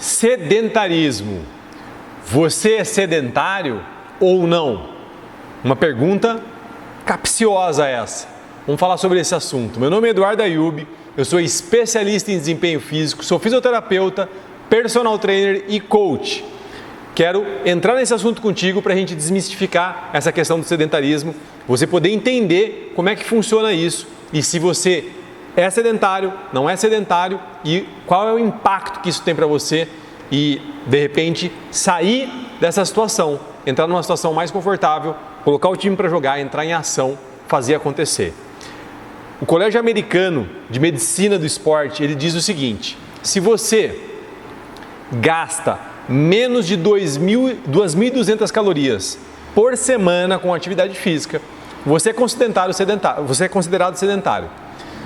Sedentarismo. Você é sedentário ou não? Uma pergunta capciosa essa. Vamos falar sobre esse assunto. Meu nome é Eduardo Ayub, eu sou especialista em desempenho físico, sou fisioterapeuta, personal trainer e coach. Quero entrar nesse assunto contigo para a gente desmistificar essa questão do sedentarismo, você poder entender como é que funciona isso e se você é sedentário, não é sedentário e qual é o impacto que isso tem para você e, de repente, sair dessa situação, entrar numa situação mais confortável, colocar o time para jogar, entrar em ação, fazer acontecer. O Colégio Americano de Medicina do Esporte, ele diz o seguinte: se você gasta menos de 2.200 calorias por semana com atividade física, você é considerado sedentário.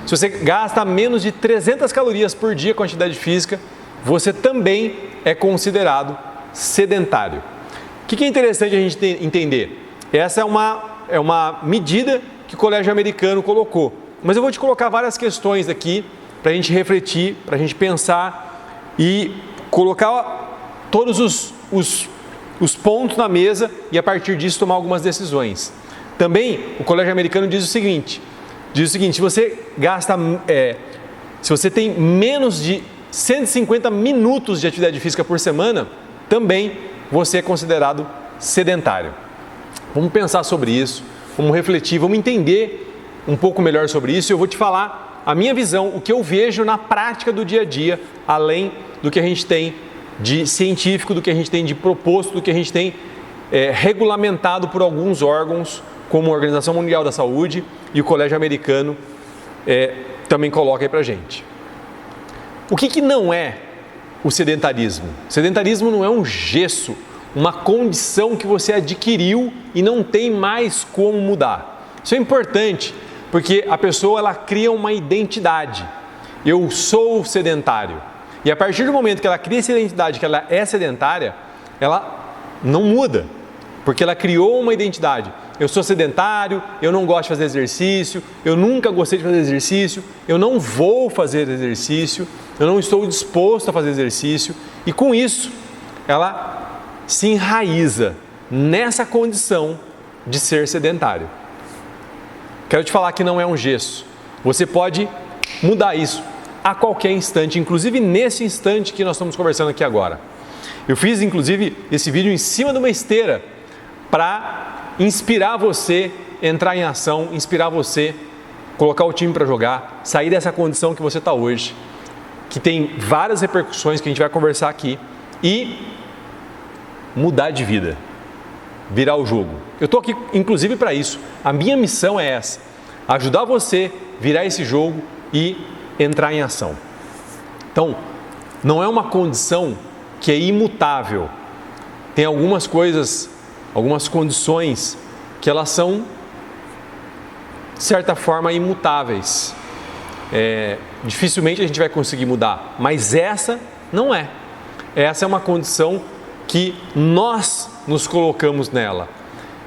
Se você gasta menos de 300 calorias por dia com atividade física, você também é considerado sedentário. O que é interessante a gente entender? Essa é uma medida que o Colégio Americano colocou. Mas eu vou te colocar várias questões aqui para a gente refletir, para a gente pensar e colocar todos os pontos na mesa e a partir disso tomar algumas decisões. Também o Colégio Americano diz o seguinte, se você se você tem menos de 150 minutos de atividade física por semana, também você é considerado sedentário. Vamos pensar sobre isso, vamos refletir, vamos entender um pouco melhor sobre isso e eu vou te falar a minha visão, o que eu vejo na prática do dia a dia, além do que a gente tem de científico, do que a gente tem de proposto, do que a gente tem regulamentado por alguns órgãos, como a Organização Mundial da Saúde e o Colégio Americano também coloca aí pra gente. O que não é o sedentarismo? O sedentarismo não é um gesso, uma condição que você adquiriu e não tem mais como mudar. Isso é importante, porque a pessoa ela cria uma identidade. Eu sou sedentário. E a partir do momento que ela cria essa identidade, que ela é sedentária, ela não muda, porque ela criou uma identidade. Eu sou sedentário, eu não gosto de fazer exercício, eu nunca gostei de fazer exercício, eu não vou fazer exercício, eu não estou disposto a fazer exercício. E com isso, ela se enraiza nessa condição de ser sedentário. Quero te falar que não é um gesso. Você pode mudar isso a qualquer instante, inclusive nesse instante que nós estamos conversando aqui agora. Eu fiz, inclusive, esse vídeo em cima de uma esteira para inspirar você a entrar em ação, inspirar você a colocar o time para jogar, sair dessa condição que você está hoje, que tem várias repercussões que a gente vai conversar aqui, e mudar de vida, virar o jogo. Eu estou aqui, inclusive, para isso. A minha missão é essa, ajudar você a virar esse jogo e entrar em ação. Então, não é uma condição que é imutável. Tem algumas coisas, algumas condições que elas são, de certa forma, imutáveis. Dificilmente a gente vai conseguir mudar, mas essa não é. Essa é uma condição que nós nos colocamos nela.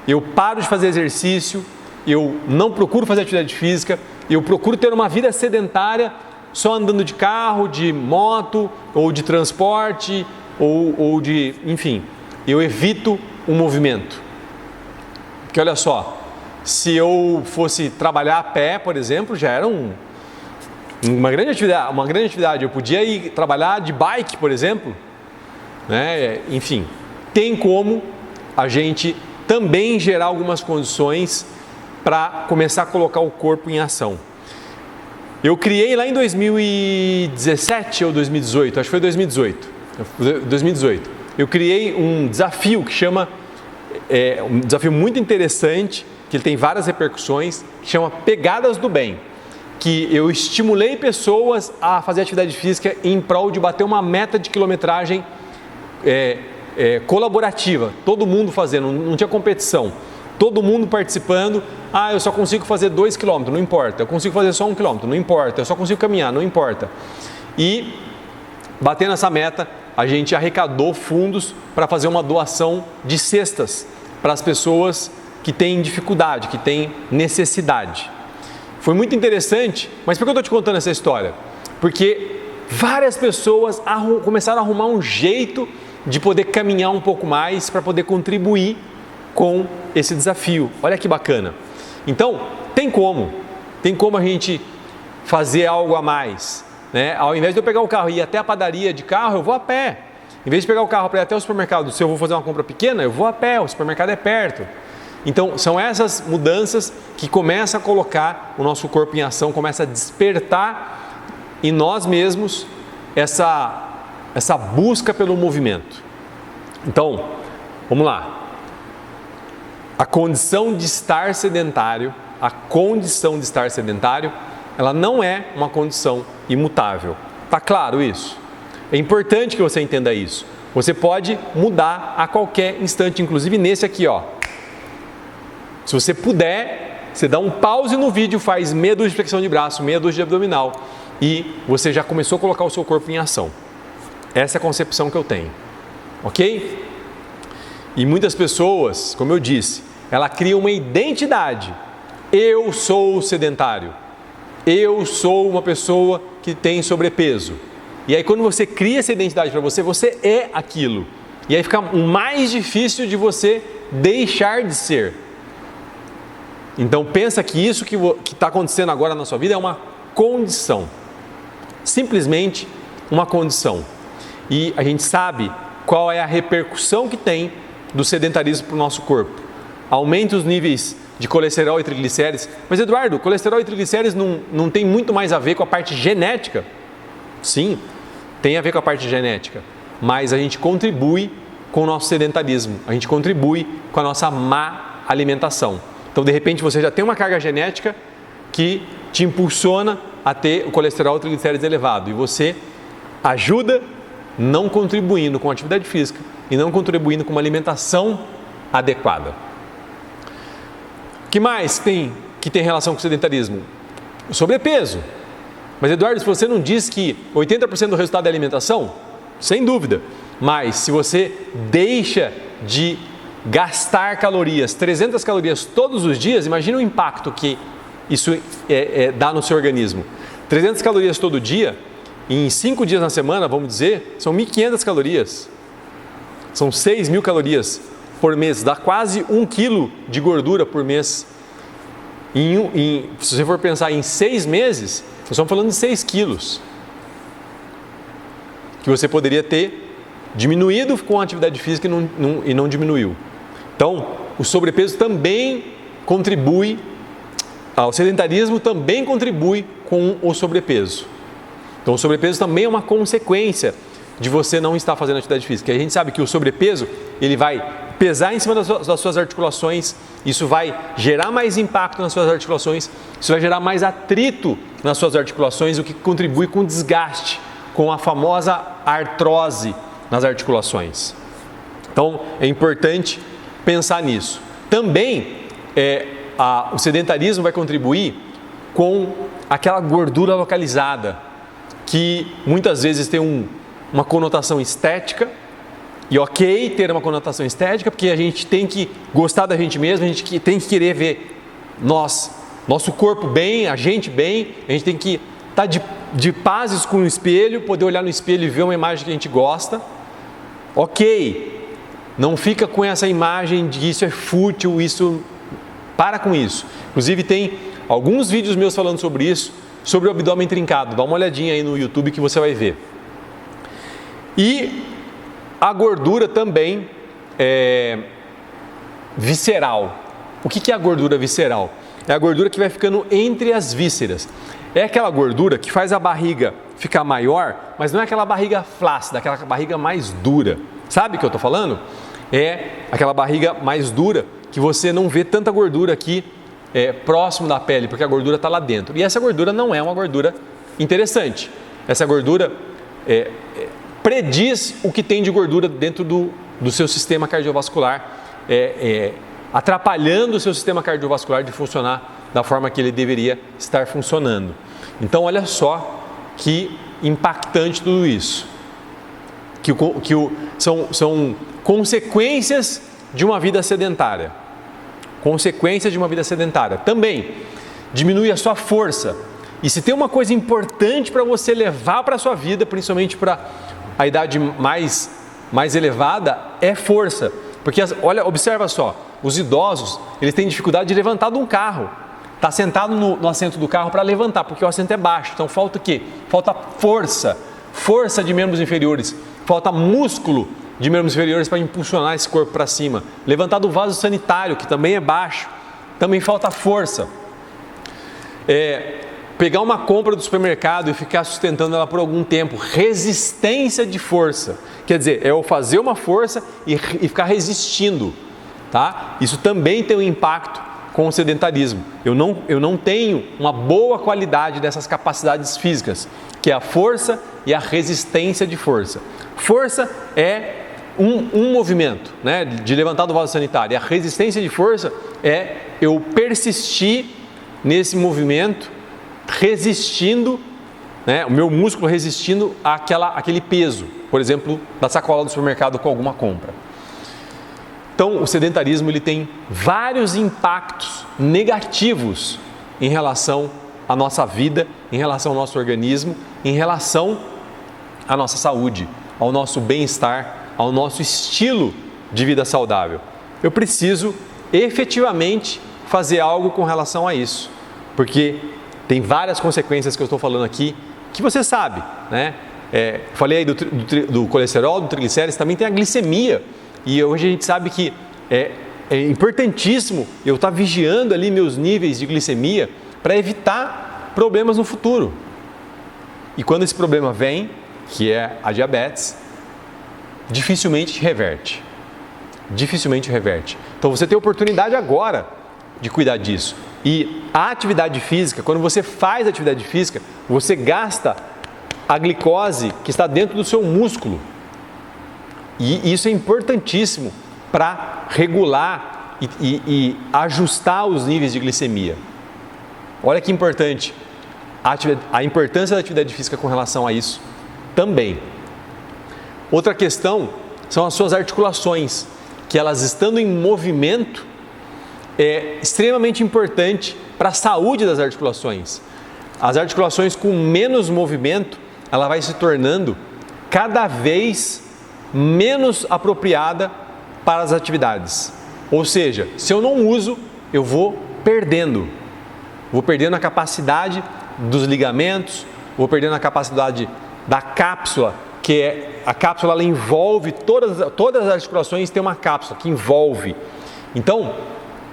Eu paro de fazer exercício, eu não procuro fazer atividade física, eu procuro ter uma vida sedentária, só andando de carro, de moto, ou de transporte, ou de, enfim, eu evito o movimento. Porque olha só, se eu fosse trabalhar a pé, por exemplo, já era uma grande atividade, eu podia ir trabalhar de bike, por exemplo, né? Enfim, tem como a gente também gerar algumas condições para começar a colocar o corpo em ação. Eu criei lá em 2017 ou 2018, acho que foi 2018, eu criei um desafio que chama, um desafio muito interessante, que ele tem várias repercussões, que chama Pegadas do Bem, que eu estimulei pessoas a fazer atividade física em prol de bater uma meta de quilometragem colaborativa, todo mundo fazendo, não tinha competição, todo mundo participando. Eu só consigo fazer 2 km, não importa, eu consigo fazer só 1 km, não importa, eu só consigo caminhar, não importa. E batendo essa meta, a gente arrecadou fundos para fazer uma doação de cestas para as pessoas que têm dificuldade, que têm necessidade. Foi muito interessante, mas por que eu estou te contando essa história? Porque várias pessoas começaram a arrumar um jeito de poder caminhar um pouco mais para poder contribuir com esse desafio. Olha que bacana. Então, tem como a gente fazer algo a mais, né? Ao invés de eu pegar o carro e ir até a padaria de carro, eu vou a pé. Em vez de pegar o carro para ir até o supermercado, se eu vou fazer uma compra pequena, eu vou a pé, o supermercado é perto. Então, são essas mudanças que começam a colocar o nosso corpo em ação, começa a despertar em nós mesmos essa busca pelo movimento. Então, vamos lá. A condição de estar sedentário, ela não é uma condição imutável. Tá claro isso? É importante que você entenda isso. Você pode mudar a qualquer instante, inclusive nesse aqui, ó. Se você puder, você dá um pause no vídeo, faz meia dúzia de flexão de braço, meia dúzia de abdominal e você já começou a colocar o seu corpo em ação. Essa é a concepção que eu tenho, ok? E muitas pessoas, como eu disse, ela cria uma identidade. Eu sou sedentário. Eu sou uma pessoa que tem sobrepeso. E aí quando você cria essa identidade para você, você é aquilo. E aí fica mais difícil de você deixar de ser. Então pensa que isso que está acontecendo agora na sua vida é uma condição. Simplesmente uma condição. E a gente sabe qual é a repercussão que tem do sedentarismo para o nosso corpo. Aumenta os níveis de colesterol e triglicérides. Mas Eduardo, colesterol e triglicérides não tem muito mais a ver com a parte genética? Sim, tem a ver com a parte genética. Mas a gente contribui com o nosso sedentarismo. A gente contribui com a nossa má alimentação. Então, de repente, você já tem uma carga genética que te impulsiona a ter o colesterol e triglicérides elevado. E você ajuda não contribuindo com atividade física e não contribuindo com uma alimentação adequada. O que mais tem relação com o sedentarismo? O sobrepeso. Mas, Eduardo, se você não diz que 80% do resultado é alimentação, sem dúvida. Mas, se você deixa de gastar calorias, 300 calorias todos os dias, imagina o impacto que isso dá no seu organismo. 300 calorias todo dia, em 5 dias na semana, vamos dizer, são 1.500 calorias. São 6.000 calorias por mês, dá quase 1 quilo de gordura por mês. Se você for pensar em 6 meses, nós estamos falando de 6 quilos. Que você poderia ter diminuído com a atividade física e não diminuiu. Então, o sobrepeso também contribui, o sedentarismo também contribui com o sobrepeso. Então, o sobrepeso também é uma consequência de você não estar fazendo atividade física. E a gente sabe que o sobrepeso, ele vai pesar em cima das suas articulações, isso vai gerar mais impacto nas suas articulações, isso vai gerar mais atrito nas suas articulações, o que contribui com o desgaste, com a famosa artrose nas articulações. Então, é importante pensar nisso. Também, o sedentarismo vai contribuir com aquela gordura localizada, que muitas vezes tem uma conotação estética, e ok ter uma conotação estética, porque a gente tem que gostar da gente mesmo, a gente tem que querer ver nosso corpo bem, a gente tem que estar de pazes com o espelho, poder olhar no espelho e ver uma imagem que a gente gosta. Ok, não fica com essa imagem de que isso é fútil, para com isso. Inclusive tem alguns vídeos meus falando sobre isso, sobre o abdômen trincado, dá uma olhadinha aí no YouTube que você vai ver. E a gordura também é visceral. O que é a gordura visceral? É a gordura que vai ficando entre as vísceras. É aquela gordura que faz a barriga ficar maior, mas não é aquela barriga flácida, aquela barriga mais dura. Sabe o que eu estou falando? É aquela barriga mais dura que você não vê tanta gordura aqui próximo da pele, porque a gordura está lá dentro. E essa gordura não é uma gordura interessante. Essa gordura prediz o que tem de gordura dentro do seu sistema cardiovascular, atrapalhando o seu sistema cardiovascular de funcionar da forma que ele deveria estar funcionando. Então, olha só que impactante tudo isso. São consequências de uma vida sedentária. Consequências de uma vida sedentária. Também diminui a sua força. E se tem uma coisa importante para você levar para a sua vida, principalmente para a idade mais elevada, é força. Porque, olha, observa só, os idosos, eles têm dificuldade de levantar de um carro. Está sentado no assento do carro para levantar, porque o assento é baixo. Então falta o quê? Falta força. Força de membros inferiores. Falta músculo de membros inferiores para impulsionar esse corpo para cima. Levantar do vaso sanitário, que também é baixo. Também falta força. Pegar uma compra do supermercado e ficar sustentando ela por algum tempo. Resistência de força. Quer dizer, é eu fazer uma força e ficar resistindo. Tá? Isso também tem um impacto com o sedentarismo. Eu não tenho uma boa qualidade dessas capacidades físicas, que é a força e a resistência de força. Força é um movimento, né, de levantar do vaso sanitário. E a resistência de força é eu persistir nesse movimento, resistindo, né, o meu músculo resistindo àquele peso, por exemplo, da sacola do supermercado com alguma compra. Então, o sedentarismo ele tem vários impactos negativos em relação à nossa vida, em relação ao nosso organismo, em relação à nossa saúde, ao nosso bem-estar, ao nosso estilo de vida saudável. Eu preciso efetivamente fazer algo com relação a isso, porque tem várias consequências que eu estou falando aqui, que você sabe, né? Falei aí do colesterol, do triglicérides, também tem a glicemia. E hoje a gente sabe que é importantíssimo eu estar vigiando ali meus níveis de glicemia para evitar problemas no futuro. E quando esse problema vem, que é a diabetes, dificilmente reverte. Dificilmente reverte. Então você tem a oportunidade agora de cuidar disso. E a atividade física, quando você faz atividade física, você gasta a glicose que está dentro do seu músculo. E isso é importantíssimo para regular e ajustar os níveis de glicemia. Olha que importante a importância da atividade física com relação a isso também. Outra questão são as suas articulações, que elas estando em movimento é extremamente importante para a saúde das articulações. As articulações com menos movimento, ela vai se tornando cada vez menos apropriada para as atividades. Ou seja, se eu não uso, eu vou perdendo a capacidade dos ligamentos, vou perdendo a capacidade da cápsula, que a cápsula ela envolve todas as articulações, tem uma cápsula que envolve. Então,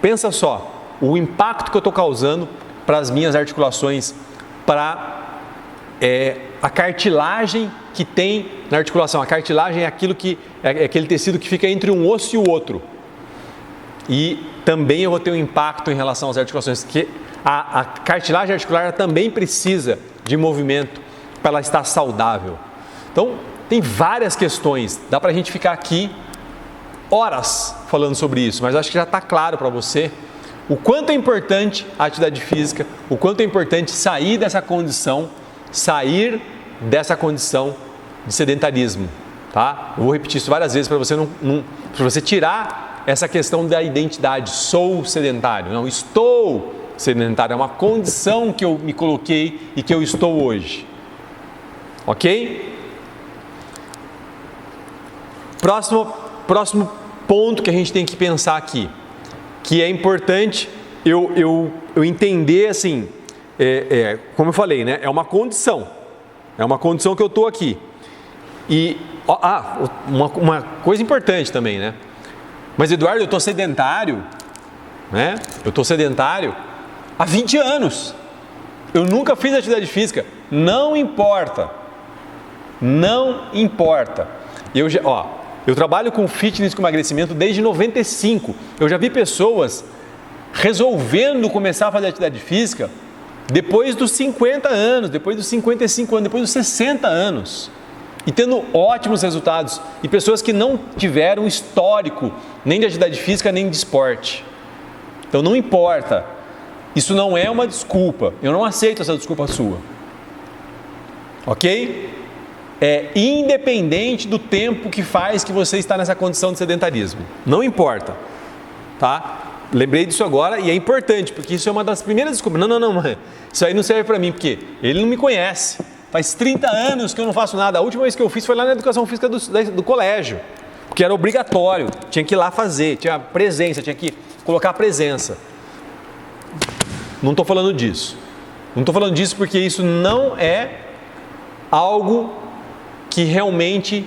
pensa só, o impacto que eu estou causando para as minhas articulações, para a cartilagem que tem na articulação. A cartilagem é aquele tecido que fica entre um osso e o outro. E também eu vou ter um impacto em relação às articulações, porque a cartilagem articular também precisa de movimento para ela estar saudável. Então, tem várias questões, dá para a gente ficar aqui horas falando sobre isso, mas acho que já está claro para você o quanto é importante a atividade física, o quanto é importante sair dessa condição de sedentarismo, tá? Eu vou repetir isso várias vezes para você tirar essa questão da identidade, sou sedentário, não, estou sedentário, é uma condição que eu me coloquei e que eu estou hoje, ok? Próximo ponto que a gente tem que pensar aqui, que é importante eu entender assim, como eu falei, né? É uma condição que eu estou aqui. E uma coisa importante também, né? Mas Eduardo, eu estou sedentário, né? Eu estou sedentário há 20 anos. Eu nunca fiz atividade física. Não importa. Eu trabalho com fitness, com emagrecimento desde 95. Eu já vi pessoas resolvendo começar a fazer atividade física depois dos 50 anos, depois dos 55 anos, depois dos 60 anos. E tendo ótimos resultados. E pessoas que não tiveram histórico nem de atividade física, nem de esporte. Então não importa. Isso não é uma desculpa. Eu não aceito essa desculpa sua. Ok? É independente do tempo que faz que você está nessa condição de sedentarismo. Não importa. Tá? lembrei disso agora e é importante, porque isso é uma das primeiras descobertas. Não, mãe, isso aí não serve para mim, porque ele não me conhece. Faz 30 anos que eu não faço nada. A última vez que eu fiz foi lá na educação física do colégio, porque era obrigatório, tinha que ir lá fazer, tinha presença, tinha que colocar a presença. Não estou falando disso. Não estou falando disso porque isso não é algo que realmente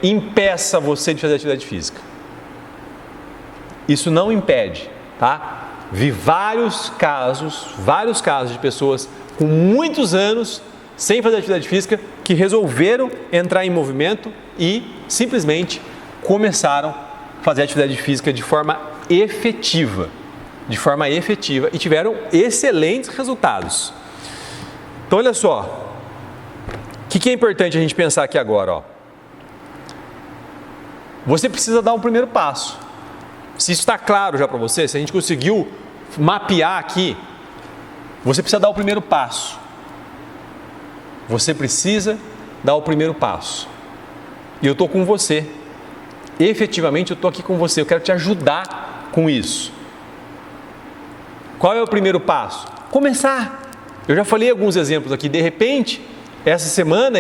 impeça você de fazer atividade física. Isso não impede, tá? Vi vários casos de pessoas com muitos anos sem fazer atividade física que resolveram entrar em movimento e simplesmente começaram a fazer atividade física de forma efetiva e tiveram excelentes resultados. Então olha só, o que é importante a gente pensar aqui agora, ó? Você precisa dar um primeiro passo. Se isso está claro já para você, se a gente conseguiu mapear aqui, você precisa dar o primeiro passo. Você precisa dar o primeiro passo. E eu estou com você. Efetivamente eu estou aqui com você. Eu quero te ajudar com isso. Qual é o primeiro passo? Começar. Eu já falei alguns exemplos aqui. De repente, essa semana,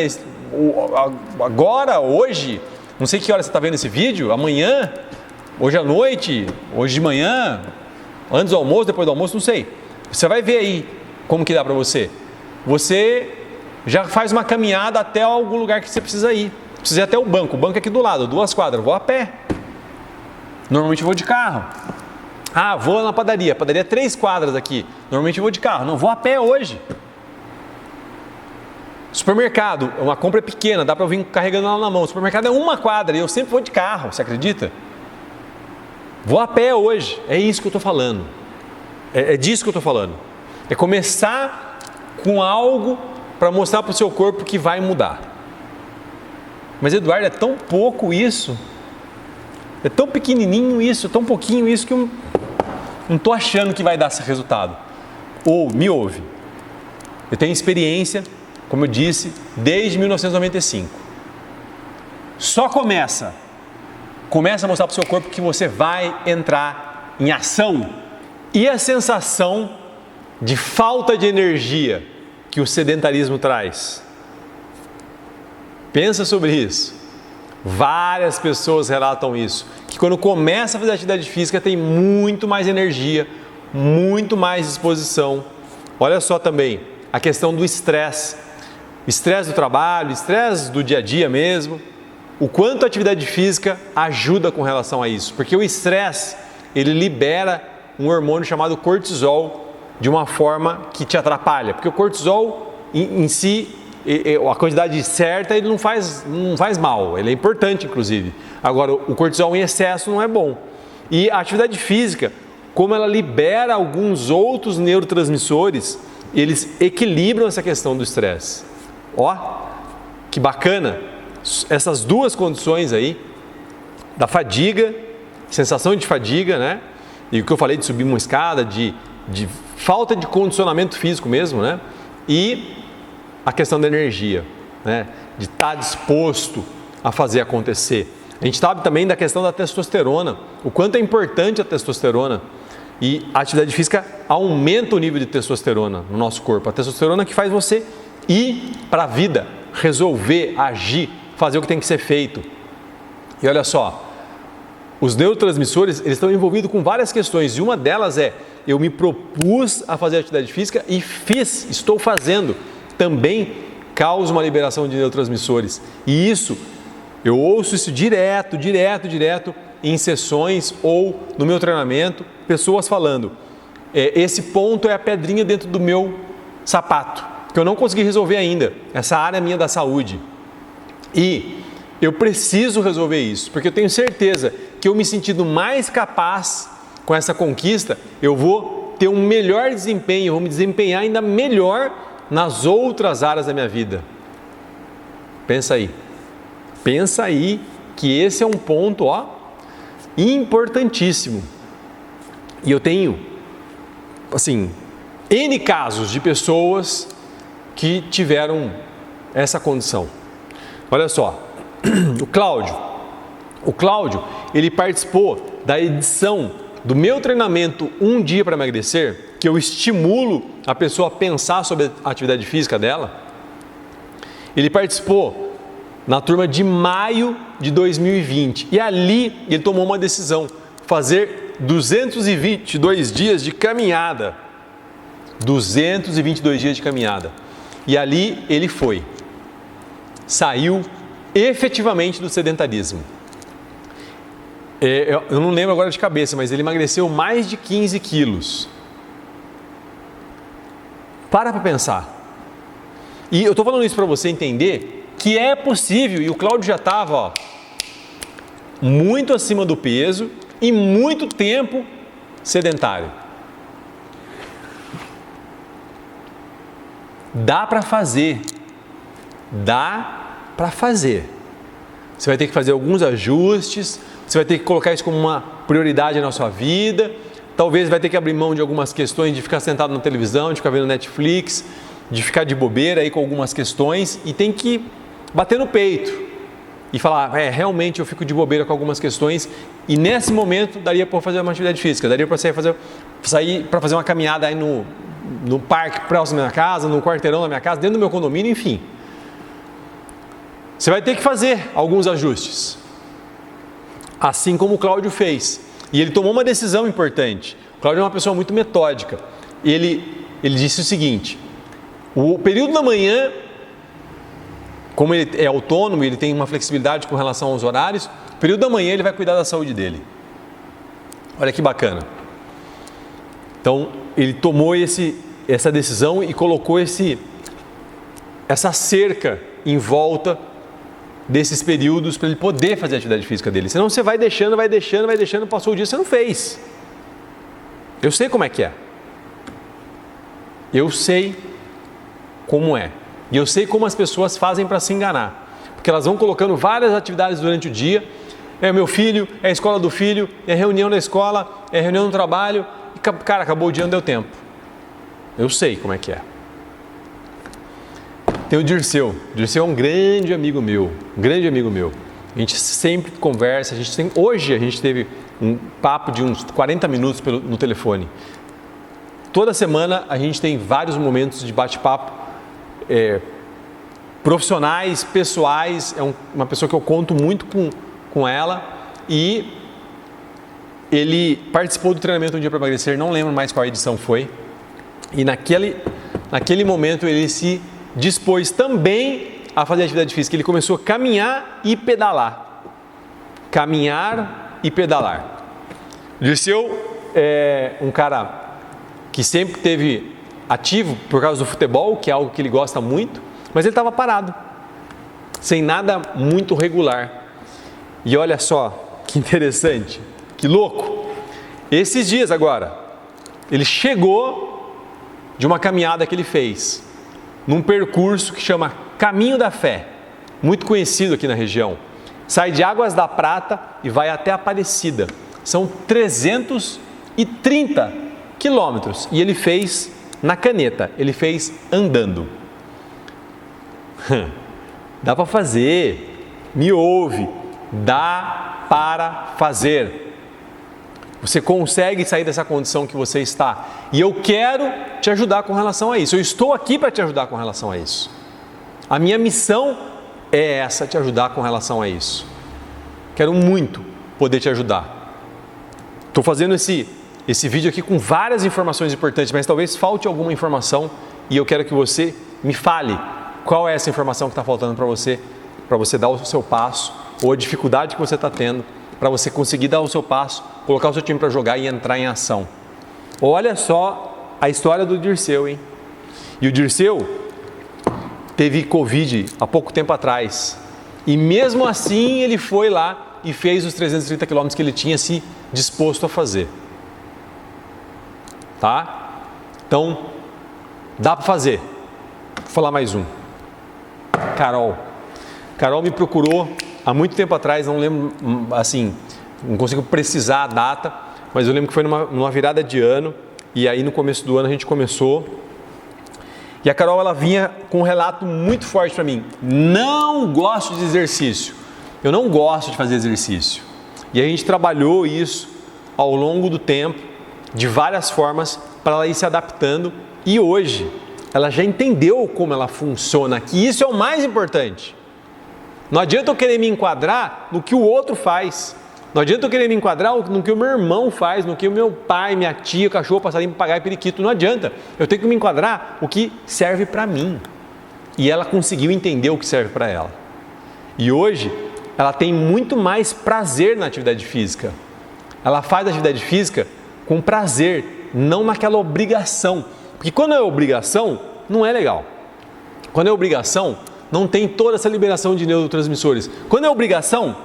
agora, hoje, não sei que hora você está vendo esse vídeo, amanhã, hoje à noite, hoje de manhã, antes do almoço, depois do almoço, não sei. Você vai ver aí como que dá para você. Você já faz uma caminhada até algum lugar que você precisa ir. Precisa ir até o banco é aqui do lado, 2 quadras, vou a pé. Normalmente eu vou de carro. Ah, vou na padaria é 3 quadras aqui. Normalmente eu vou de carro, não, vou a pé hoje. Supermercado, uma compra pequena, dá para eu vir carregando ela na mão. O supermercado é 1 quadra e eu sempre vou de carro, você acredita? Vou a pé hoje, é isso que eu estou falando. É disso que eu estou falando. É começar com algo para mostrar para o seu corpo que vai mudar. Mas Eduardo, é tão pouco isso, é tão pequenininho isso, tão pouquinho isso que eu não estou achando que vai dar esse resultado. Ou, me ouve, eu tenho experiência, como eu disse, desde 1995. Só começa a mostrar para o seu corpo que você vai entrar em ação. E a sensação de falta de energia que o sedentarismo traz? Pensa sobre isso. Várias pessoas relatam isso, que quando começa a fazer atividade física tem muito mais energia, muito mais disposição. Olha só também a questão do estresse do trabalho, estresse do dia a dia mesmo. O quanto a atividade física ajuda com relação a isso, porque o estresse, ele libera um hormônio chamado cortisol de uma forma que te atrapalha, porque o cortisol em si, a quantidade certa, ele não faz mal, ele é importante inclusive. Agora, o cortisol em excesso não é bom. E a atividade física, como ela libera alguns outros neurotransmissores, eles equilibram essa questão do estresse. Ó, que bacana! Essas duas condições aí, da fadiga, sensação de fadiga, né? E o que eu falei de subir uma escada, de falta de condicionamento físico mesmo, né? E a questão da energia, né? De estar disposto a fazer acontecer. A gente sabe também da questão da testosterona, o quanto é importante a testosterona. E a atividade física aumenta o nível de testosterona no nosso corpo. A testosterona que faz você ir para a vida, resolver, agir, fazer o que tem que ser feito. E olha só, os neurotransmissores, eles estão envolvidos com várias questões, e uma delas é, eu me propus a fazer atividade física e estou fazendo, também causa uma liberação de neurotransmissores. E isso, eu ouço isso direto, em sessões ou no meu treinamento, pessoas falando, esse ponto é a pedrinha dentro do meu sapato, que eu não consegui resolver ainda, essa área minha da saúde. E eu preciso resolver isso, porque eu tenho certeza que eu me sentindo mais capaz com essa conquista, eu vou ter um melhor desempenho, eu vou me desempenhar ainda melhor nas outras áreas da minha vida. Pensa aí que esse é um ponto, importantíssimo. E eu tenho, assim, N casos de pessoas que tiveram essa condição. Olha só, o Cláudio, ele participou da edição do meu treinamento Um Dia para Emagrecer, que eu estimulo a pessoa a pensar sobre a atividade física dela, ele participou na turma de maio de 2020 e ali ele tomou uma decisão, fazer 222 dias de caminhada. 222 dias de caminhada. E ali ele saiu efetivamente do sedentarismo. Eu não lembro agora de cabeça, mas ele emagreceu mais de 15 quilos. Para pensar. E eu estou falando isso para você entender que é possível, e o Cláudio já estava muito acima do peso e muito tempo sedentário. Dá para fazer. Você vai ter que fazer alguns ajustes, você vai ter que colocar isso como uma prioridade na sua vida, talvez vai ter que abrir mão de algumas questões de ficar sentado na televisão, de ficar vendo Netflix, de ficar de bobeira aí com algumas questões e tem que bater no peito e falar, realmente eu fico de bobeira com algumas questões e nesse momento daria para fazer uma atividade física, daria para sair para fazer uma caminhada aí no parque próximo da minha casa, no quarteirão da minha casa, dentro do meu condomínio, enfim. Você vai ter que fazer alguns ajustes, assim como o Cláudio fez. E ele tomou uma decisão importante. O Cláudio é uma pessoa muito metódica. Ele disse o seguinte, o período da manhã, como ele é autônomo, ele tem uma flexibilidade com relação aos horários, o período da manhã ele vai cuidar da saúde dele. Olha que bacana. Então, ele tomou essa decisão e colocou essa cerca em volta desses períodos para ele poder fazer a atividade física dele. Senão você vai deixando, passou o dia, você não fez. Eu sei como é que é. Eu sei como é. E eu sei como as pessoas fazem para se enganar. Porque elas vão colocando várias atividades durante o dia. É o meu filho, é a escola do filho, é a reunião da escola, é a reunião do trabalho. E, cara, acabou o dia, não deu tempo. Eu sei como é que é. Tem o Dirceu. O Dirceu é um grande amigo meu. A gente sempre conversa. Hoje a gente teve um papo de uns 40 minutos no telefone. Toda semana a gente tem vários momentos de bate-papo profissionais, pessoais. É uma pessoa que eu conto muito com ela. E ele participou do treinamento Um Dia para Emagrecer. Não lembro mais qual edição foi. E naquele momento ele se dispôs também a fazer atividade física. Ele começou a caminhar e pedalar. O Dirceu é um cara que sempre esteve ativo por causa do futebol, que é algo que ele gosta muito, mas ele estava parado, sem nada muito regular. E olha só que interessante, que louco. Esses dias agora, ele chegou de uma caminhada que ele fez num percurso que chama Caminho da Fé, muito conhecido aqui na região. Sai de Águas da Prata e vai até Aparecida. São 330 quilômetros e ele fez na caneta, ele fez andando. Dá para fazer, me ouve, dá para fazer. Você consegue sair dessa condição que você está. E eu quero te ajudar com relação a isso. Eu estou aqui para te ajudar com relação a isso. A minha missão é essa, te ajudar com relação a isso. Quero muito poder te ajudar. Estou fazendo esse vídeo aqui com várias informações importantes, mas talvez falte alguma informação e eu quero que você me fale qual é essa informação que está faltando para você dar o seu passo ou a dificuldade que você está tendo para você conseguir dar o seu passo, colocar o seu time para jogar e entrar em ação. Olha só a história do Dirceu, hein? E o Dirceu teve Covid há pouco tempo atrás. E mesmo assim ele foi lá e fez os 330 quilômetros que ele tinha se disposto a fazer. Tá? Então, dá para fazer. Vou falar mais um. Carol me procurou há muito tempo atrás, não lembro, assim, não consigo precisar a data, mas eu lembro que foi numa virada de ano, e aí no começo do ano a gente começou, e a Carol, ela vinha com um relato muito forte para mim: não gosto de exercício, eu não gosto de fazer exercício, e a gente trabalhou isso ao longo do tempo, de várias formas, para ela ir se adaptando. E hoje, ela já entendeu como ela funciona, que isso é o mais importante. Não adianta eu querer me enquadrar no que o outro faz. Não adianta eu querer me enquadrar no que o meu irmão faz, no que o meu pai, minha tia, cachorro, passarinho, papagaio, periquito. Não adianta. Eu tenho que me enquadrar o que serve para mim. E ela conseguiu entender o que serve para ela. E hoje, ela tem muito mais prazer na atividade física. Ela faz a atividade física com prazer, não naquela obrigação. Porque quando é obrigação, não é legal. Quando é obrigação, não tem toda essa liberação de neurotransmissores. Quando é obrigação,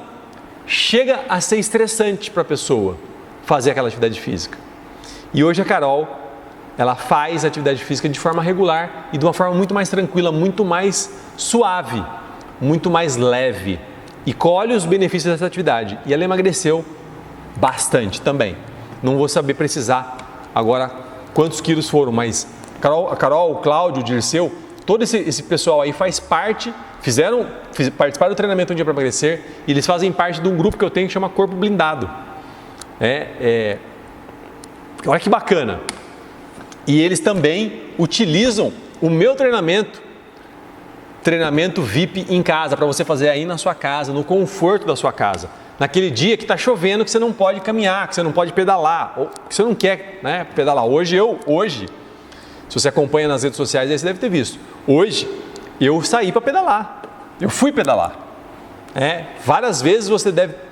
chega a ser estressante para a pessoa fazer aquela atividade física. E hoje a Carol, ela faz atividade física de forma regular e de uma forma muito mais tranquila, muito mais suave, muito mais leve. E colhe os benefícios dessa atividade. E ela emagreceu bastante também. Não vou saber precisar agora quantos quilos foram, mas a Carol, o Cláudio, o Dirceu, todo esse pessoal aí faz parte, participaram do treinamento Um Dia para Emagrecer, e eles fazem parte de um grupo que eu tenho que chama Corpo Blindado. Olha que bacana. E eles também utilizam o meu treinamento VIP em casa, para você fazer aí na sua casa, no conforto da sua casa. Naquele dia que está chovendo, que você não pode caminhar, que você não pode pedalar, ou que você não quer, né, pedalar. Hoje, se você acompanha nas redes sociais, aí você deve ter visto. Hoje, eu saí para pedalar. Eu fui pedalar. Várias vezes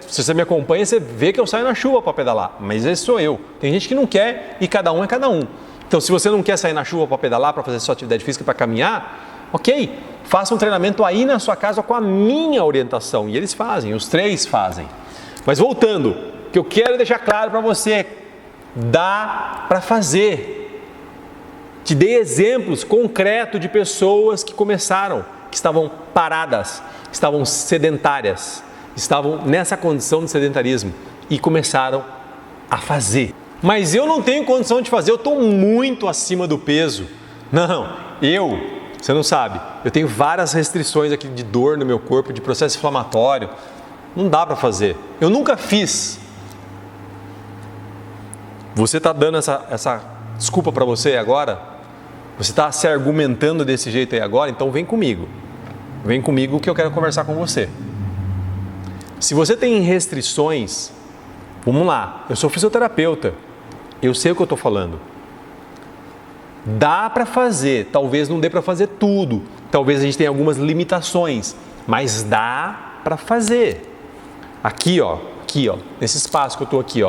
se você me acompanha, você vê que eu saio na chuva para pedalar. Mas esse sou eu. Tem gente que não quer e cada um é cada um. Então, se você não quer sair na chuva para pedalar, para fazer sua atividade física, para caminhar, ok, faça um treinamento aí na sua casa com a minha orientação. E eles fazem, os 3 fazem. Mas voltando, o que eu quero deixar claro para você, dá para fazer. Te dei exemplos concretos de pessoas que começaram, que estavam paradas, estavam sedentárias, estavam nessa condição de sedentarismo e começaram a fazer. Mas eu não tenho condição de fazer, eu estou muito acima do peso. Não, você não sabe, eu tenho várias restrições aqui de dor no meu corpo, de processo inflamatório. Não dá para fazer. Eu nunca fiz. Você está dando essa desculpa para você agora? Você está se argumentando desse jeito aí agora? Então vem comigo. Vem comigo que eu quero conversar com você. Se você tem restrições, vamos lá, eu sou fisioterapeuta. Eu sei o que eu estou falando. Dá para fazer, talvez não dê para fazer tudo. Talvez a gente tenha algumas limitações, mas dá para fazer. Aqui, nesse espaço que eu estou aqui,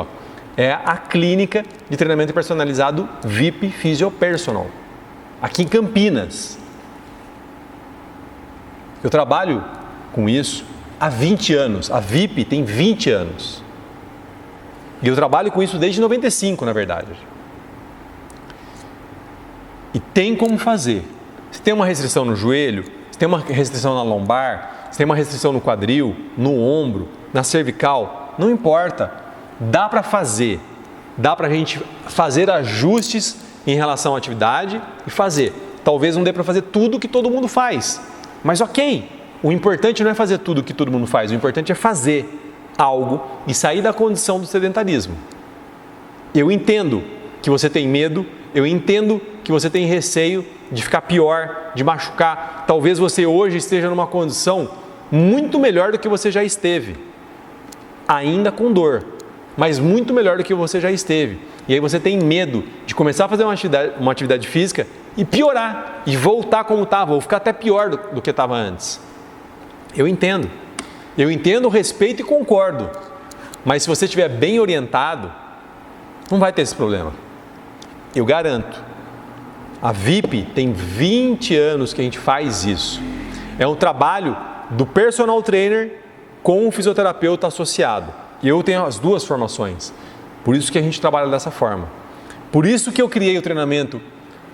é a clínica de treinamento personalizado VIP Physio Personal, aqui em Campinas. Eu trabalho com isso há 20 anos, a VIP tem 20 anos. E eu trabalho com isso desde 95, na verdade. E tem como fazer. Se tem uma restrição no joelho, se tem uma restrição na lombar, se tem uma restrição no quadril, no ombro, na cervical, não importa. Dá para fazer. Dá para a gente fazer ajustes em relação à atividade e fazer. Talvez não dê para fazer tudo que todo mundo faz. Mas ok, o importante não é fazer tudo que todo mundo faz. O importante é fazer algo e sair da condição do sedentarismo. Eu entendo que você tem medo, eu entendo que você tem receio de ficar pior, de machucar. Talvez você hoje esteja numa condição muito melhor do que você já esteve. Ainda com dor, mas muito melhor do que você já esteve. E aí você tem medo de começar a fazer uma atividade física e piorar, e voltar como estava, ou ficar até pior do que estava antes. Eu entendo, respeito e concordo. Mas se você estiver bem orientado, não vai ter esse problema. Eu garanto. A VIP tem 20 anos que a gente faz isso. É um trabalho do personal trainer com o fisioterapeuta associado. E eu tenho as 2 formações. Por isso que a gente trabalha dessa forma. Por isso que eu criei o treinamento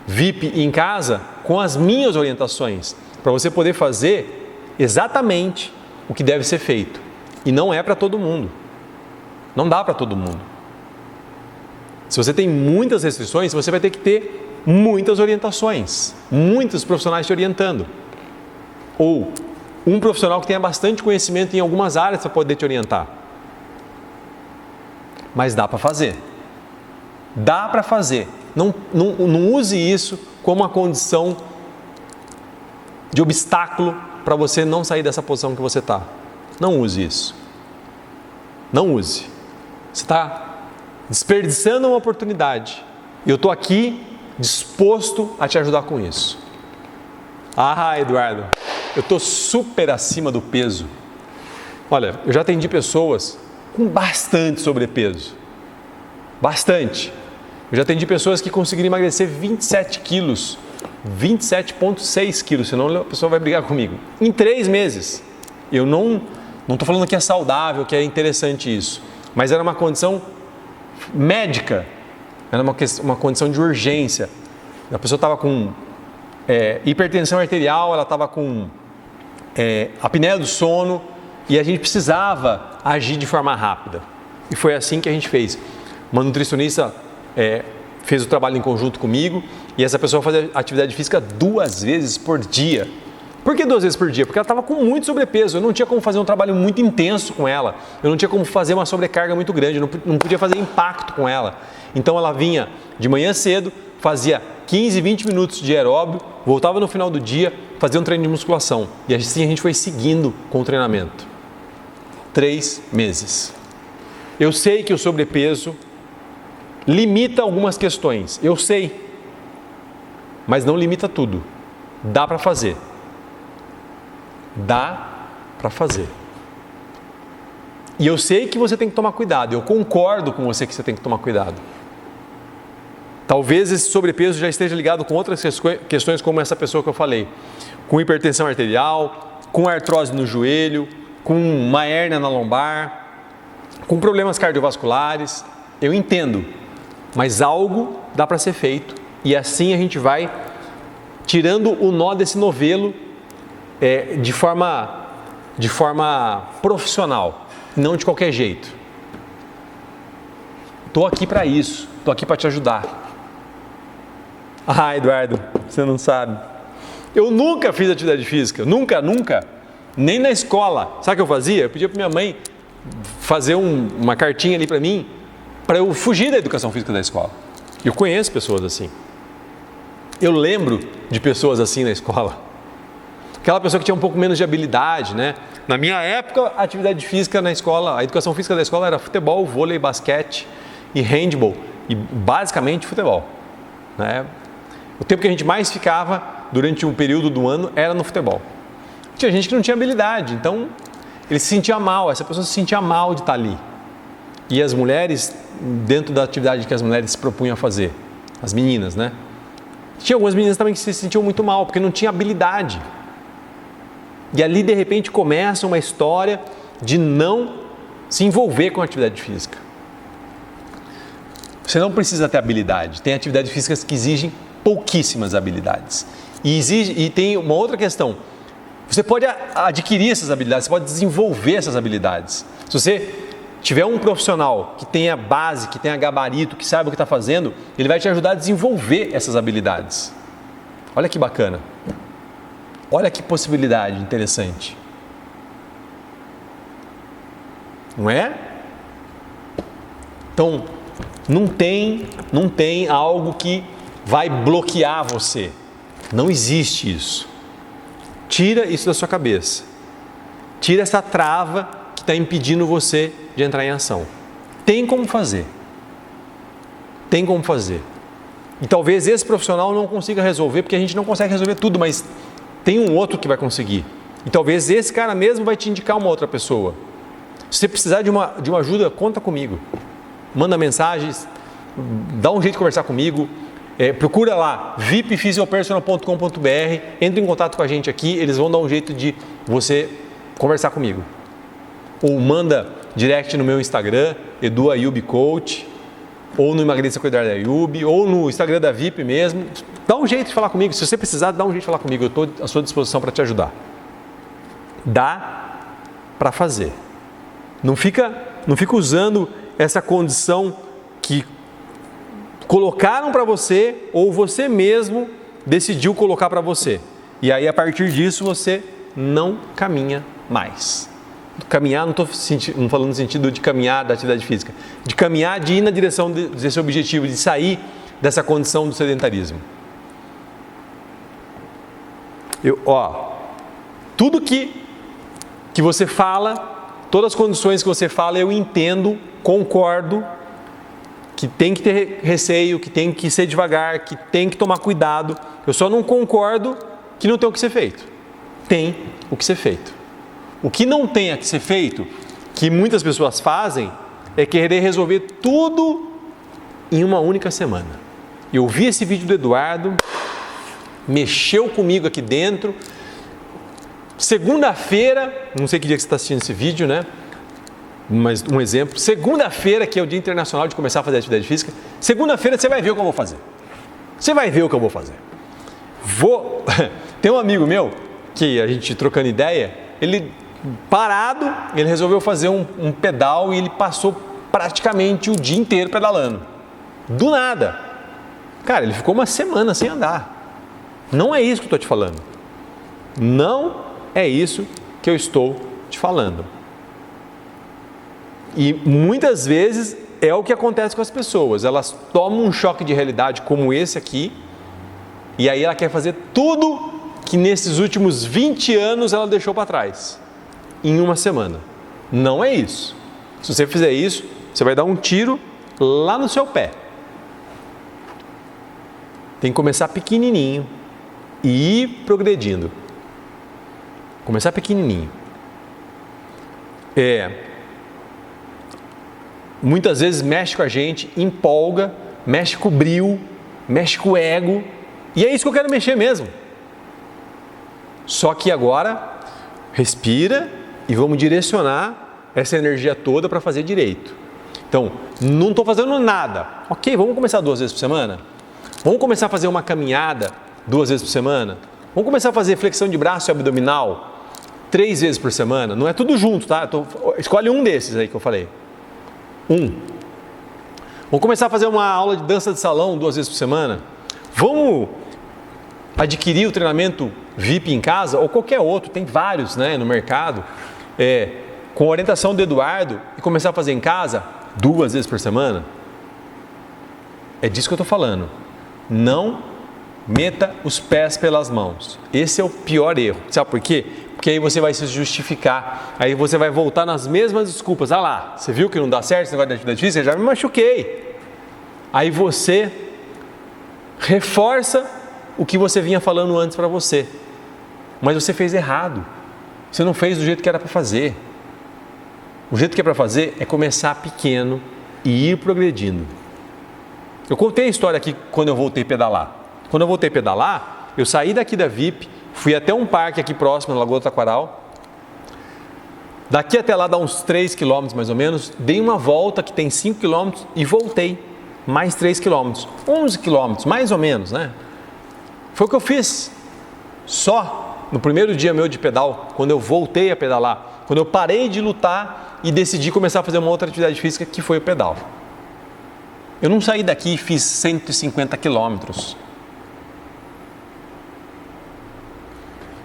VIP em casa com as minhas orientações. Para você poder fazer exatamente o que deve ser feito. E não é para todo mundo. Não dá para todo mundo. Se você tem muitas restrições, você vai ter que ter muitas orientações, muitos profissionais te orientando. Ou um profissional que tenha bastante conhecimento em algumas áreas para poder te orientar. mas dá para fazer. Dá para fazer. Não use isso como uma condição de obstáculo para você não sair dessa posição que você está. Não use isso. Não use. Você está desperdiçando uma oportunidade. E eu estou aqui disposto a te ajudar com isso. Eduardo, eu estou super acima do peso. Olha, eu já atendi pessoas com bastante sobrepeso. Bastante. Eu já atendi pessoas que conseguiram emagrecer 27 quilos. 27,6 quilos, senão a pessoa vai brigar comigo. Em 3 meses. Eu não estou falando que é saudável, que é interessante isso. Mas era uma condição médica. Era uma condição de urgência. A pessoa estava com hipertensão arterial, ela estava com apneia do sono e a gente precisava agir de forma rápida. E foi assim que a gente fez. Uma nutricionista fez o trabalho em conjunto comigo e essa pessoa fazia atividade física 2 vezes por dia. Por que 2 vezes por dia? Porque ela estava com muito sobrepeso, eu não tinha como fazer um trabalho muito intenso com ela, eu não tinha como fazer uma sobrecarga muito grande, eu não podia fazer impacto com ela. Então ela vinha de manhã cedo, fazia 15, 20 minutos de aeróbio, voltava no final do dia, fazia um treino de musculação. E assim a gente foi seguindo com o treinamento. 3 meses. Eu sei que o sobrepeso limita algumas questões, eu sei, mas não limita tudo. Dá para fazer. Dá para fazer. E eu sei que você tem que tomar cuidado, eu concordo com você que você tem que tomar cuidado. Talvez esse sobrepeso já esteja ligado com outras questões como essa pessoa que eu falei, com hipertensão arterial, com artrose no joelho, com uma hérnia na lombar, com problemas cardiovasculares. Eu entendo, mas algo dá para ser feito e assim a gente vai tirando o nó desse novelo de forma profissional, não de qualquer jeito. Estou aqui para isso, estou aqui para te ajudar. Eduardo, você não sabe. Eu nunca fiz atividade física, nunca, nem na escola. Sabe o que eu fazia? Eu pedia para minha mãe fazer uma cartinha ali para mim, para eu fugir da educação física da escola. Eu conheço pessoas assim. Eu lembro de pessoas assim na escola. Aquela pessoa que tinha um pouco menos de habilidade, né? Na minha época, a atividade física na escola, a educação física da escola era futebol, vôlei, basquete e handball. E basicamente futebol, né? O tempo que a gente mais ficava durante um período do ano era no futebol. Tinha gente que não tinha habilidade, então ele se sentia mal, essa pessoa se sentia mal de estar ali. E as mulheres, dentro da atividade que as mulheres se propunham a fazer, as meninas, né? Tinha algumas meninas também que se sentiam muito mal, porque não tinha habilidade. E ali, de repente, começa uma história de não se envolver com a atividade física. Você não precisa ter habilidade. Tem atividades físicas que exigem pouquíssimas habilidades. E tem uma outra questão. Você pode adquirir essas habilidades, você pode desenvolver essas habilidades. Se você tiver um profissional que tenha base, que tenha gabarito, que saiba o que está fazendo, ele vai te ajudar a desenvolver essas habilidades. Olha que bacana. Olha que possibilidade interessante. Não é? Então, não tem algo que vai bloquear você. Não existe isso. Tira isso da sua cabeça. Tira essa trava que está impedindo você de entrar em ação. Tem como fazer. Tem como fazer. E talvez esse profissional não consiga resolver, porque a gente não consegue resolver tudo, mas tem um outro que vai conseguir. E talvez esse cara mesmo vai te indicar uma outra pessoa. Se você precisar de uma ajuda, conta comigo. Manda mensagens, dá um jeito de conversar comigo. Procura lá, vipfysiopersonal.com.br, entre em contato com a gente aqui, eles vão dar um jeito de você conversar comigo. Ou manda direct no meu Instagram, eduayubcoach, ou no Emagreça com Eduardo Ayub, ou no Instagram da VIP mesmo. Dá um jeito de falar comigo, se você precisar, dá um jeito de falar comigo, eu estou à sua disposição para te ajudar. Dá para fazer. Não fica usando essa condição que colocaram para você ou você mesmo decidiu colocar para você. E aí, a partir disso, você não caminha mais. Caminhar, não estou falando no sentido de caminhar da atividade física, de caminhar, de ir na direção desse objetivo, de sair dessa condição do sedentarismo. Tudo que você fala, todas as condições que você fala, eu entendo, concordo, que tem que ter receio, que tem que ser devagar, que tem que tomar cuidado. Eu só não concordo que não tem o que ser feito. Tem o que ser feito. O que não tem a que ser feito, que muitas pessoas fazem, é querer resolver tudo em uma única semana. Eu vi esse vídeo do Eduardo, mexeu comigo aqui dentro. Segunda-feira, não sei que dia que você está assistindo esse vídeo, né? Mas um exemplo, segunda-feira, que é o Dia Internacional de começar a fazer atividade física, segunda-feira você vai ver o que eu vou fazer. Você vai ver o que eu vou fazer. Tem um amigo meu, que a gente trocando ideia, ele parado, ele resolveu fazer um pedal e ele passou praticamente o dia inteiro pedalando. Do nada. Cara, ele ficou uma semana sem andar. Não é isso que eu estou te falando. Não é isso que eu estou te falando. E muitas vezes é o que acontece com as pessoas. Elas tomam um choque de realidade como esse aqui, e aí ela quer fazer tudo que nesses últimos 20 anos ela deixou para trás, em uma semana. Não é isso. Se você fizer isso, você vai dar um tiro lá no seu pé. Tem que começar pequenininho e ir progredindo. Começar pequenininho. Muitas vezes mexe com a gente, empolga, mexe com o brio, mexe com o ego. E é isso que eu quero mexer mesmo. Só que agora, respira e vamos direcionar essa energia toda para fazer direito. Então, não estou fazendo nada. Ok, vamos começar 2 vezes por semana? Vamos começar a fazer uma caminhada 2 vezes por semana? Vamos começar a fazer flexão de braço e abdominal 3 vezes por semana? Não é tudo junto, tá? Escolhe um desses aí que eu falei. Vamos começar a fazer uma aula de dança de salão 2 vezes por semana? Vamos adquirir o treinamento VIP em casa ou qualquer outro, tem vários, né, no mercado, com orientação do Eduardo, e começar a fazer em casa 2 vezes por semana? É disso que eu estou falando. Não meta os pés pelas mãos. Esse é o pior erro. Sabe por quê? Porque aí você vai se justificar, aí você vai voltar nas mesmas desculpas. Ah lá, você viu que não dá certo esse negócio de atividade física? Eu já me machuquei. Aí você reforça o que você vinha falando antes para você. Mas você fez errado. Você não fez do jeito que era para fazer. O jeito que é para fazer é começar pequeno e ir progredindo. Eu contei a história aqui quando eu voltei a pedalar. Quando eu voltei a pedalar, eu saí daqui da VIP, fui até um parque aqui próximo, na Lagoa do Taquaral. Daqui até lá dá uns 3 quilômetros mais ou menos. Dei uma volta que tem 5 quilômetros e voltei. Mais 3 quilômetros. 11 quilômetros, mais ou menos, né? Foi o que eu fiz. Só no primeiro dia meu de pedal, quando eu voltei a pedalar. Quando eu parei de lutar e decidi começar a fazer uma outra atividade física, que foi o pedal. Eu não saí daqui e fiz 150 quilômetros.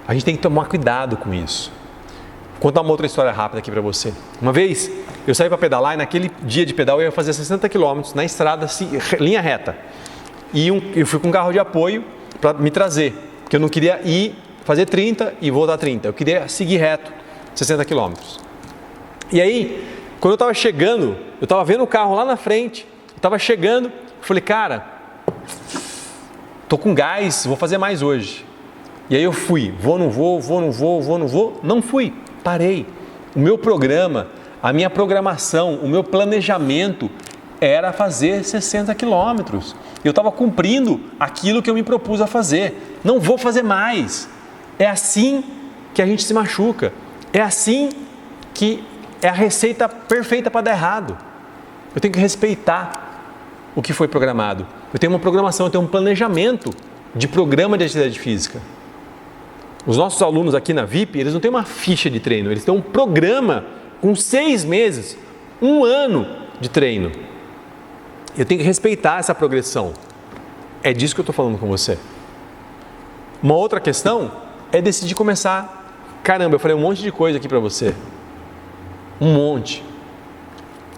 A gente tem que tomar cuidado com isso. Vou contar uma outra história rápida aqui para você. Uma vez, eu saí para pedalar e naquele dia de pedal eu ia fazer 60 km na estrada, linha reta. E eu fui com um carro de apoio para me trazer, porque eu não queria ir fazer 30 e voltar 30. Eu queria seguir reto 60 km. E aí, quando eu estava chegando, eu estava vendo o carro lá na frente, eu estava chegando, falei, cara, tô com gás, vou fazer mais hoje. E aí eu fui, não vou, não fui, parei. O meu programa, a minha programação, o meu planejamento era fazer 60 quilômetros. Eu estava cumprindo aquilo que eu me propus a fazer. Não vou fazer mais. É assim que a gente se machuca. É assim que é a receita perfeita para dar errado. Eu tenho que respeitar o que foi programado. Eu tenho uma programação, eu tenho um planejamento de programa de atividade física. Os nossos alunos aqui na VIP, eles não têm uma ficha de treino, eles têm um programa com 6 meses, 1 ano de treino. Eu tenho que respeitar essa progressão. É disso que eu estou falando com você. Uma outra questão é decidir começar. Caramba, eu falei um monte de coisa aqui para você. Um monte.